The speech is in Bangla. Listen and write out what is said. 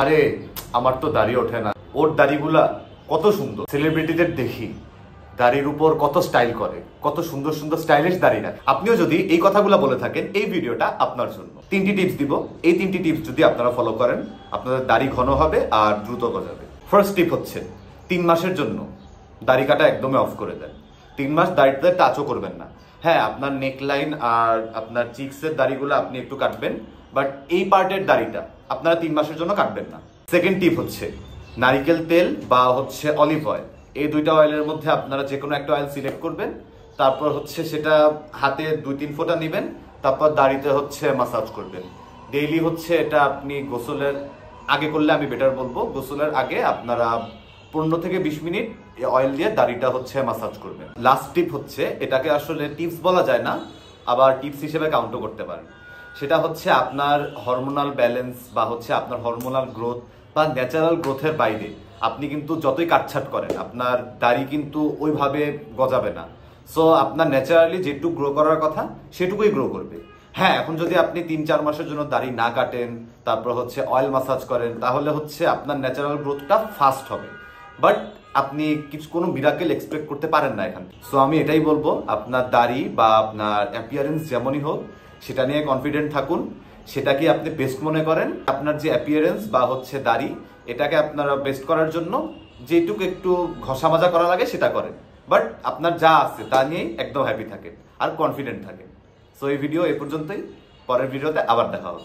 আরে আমার তো দাড়ি ওঠে না, ওর দাড়িগুলা কত সুন্দর। সেলিব্রিটিদের দেখি দাড়ির উপর কত স্টাইল করে, কত সুন্দর সুন্দর স্টাইলিশ দাড়ি রাখে। আপনিও যদি এই কথাগুলো বলে থাকেন, এই ভিডিওটা আপনার জন্য। 3টি টিপস দিব, এই 3টি টিপস যদি আপনারা ফলো করেন, আপনাদের দাড়ি ঘন হবে আর দ্রুত গজাবে। ফার্স্ট টিপ হচ্ছে 3 মাসের জন্য দাড়ি কাটা একদমই অফ করে দেন। 3 মাস দাড়িতে টাচও করবেন না। হ্যাঁ, আপনার নেকলাইন আর আপনার চিক্সের দাড়িগুলো আপনি একটু কাটবেন, বাট এই পার্টের দাড়িটা আপনারা 3 মাসের জন্য কাটবেন না। সেকেন্ড টিপ হচ্ছে নারিকেল তেল বা হচ্ছে অলিভ অয়েল, এই দুইটা অয়েলের মধ্যে আপনারা যে কোনো একটা অয়েল সিলেক্ট করবেন, তারপর হচ্ছে সেটা হাতে 2-3 ফোঁটা নেবেন, তারপর দাড়িতে হচ্ছে মাসাজ করবেন। ডেইলি হচ্ছে এটা আপনি গোসলের আগে করলে আমি বেটার বলবো। গোসলের আগে আপনারা 15 থেকে 20 মিনিট অয়েল দিয়ে দাড়িটা হচ্ছে মাসাজ করবেন। লাস্ট টিপ হচ্ছে, এটাকে আসলে টিপস বলা যায় না, আবার টিপস হিসেবে কাউন্টও করতে পারেন। সেটা হচ্ছে আপনার হরমোনাল ব্যালেন্স বা হচ্ছে আপনার হরমোনাল গ্রোথ বা ন্যাচারাল গ্রোথের বাইরে আপনি কিন্তু যতই কাটছাট করেন, আপনার দাড়ি কিন্তু ওইভাবে গজাবে না। সো আপনার ন্যাচারালি যেটুকু গ্রো করার কথা সেটুকুই গ্রো করবে। হ্যাঁ, এখন যদি আপনি 3-4 মাসের জন্য দাড়ি না কাটেন, তারপর হচ্ছে অয়েল মাসাজ করেন, তাহলে হচ্ছে আপনার ন্যাচারাল গ্রোথটা ফাস্ট হবে, বাট আপনি কোনো মিরাকেল এক্সপেক্ট করতে পারেন না এখান থেকে। সো আমি এটাই বলবো, আপনার দাড়ি বা আপনার অ্যাপিয়ারেন্স যেমনই হোক, সেটা নিয়ে কনফিডেন্ট থাকুন। সেটাকে আপনি বেস্ট মনে করেন। আপনার যে অ্যাপিয়ারেন্স বা হচ্ছে দাড়ি, এটাকে আপনারা বেস্ট করার জন্য যেটুকু একটু ঘষা মাজা করা লাগে সেটা করেন, বাট আপনার যা আছে তা নিয়েই একদম হ্যাপি থাকেন আর কনফিডেন্ট থাকেন। সো এই ভিডিও এ পর্যন্তই, পরের ভিডিওতে আবার দেখা হবে।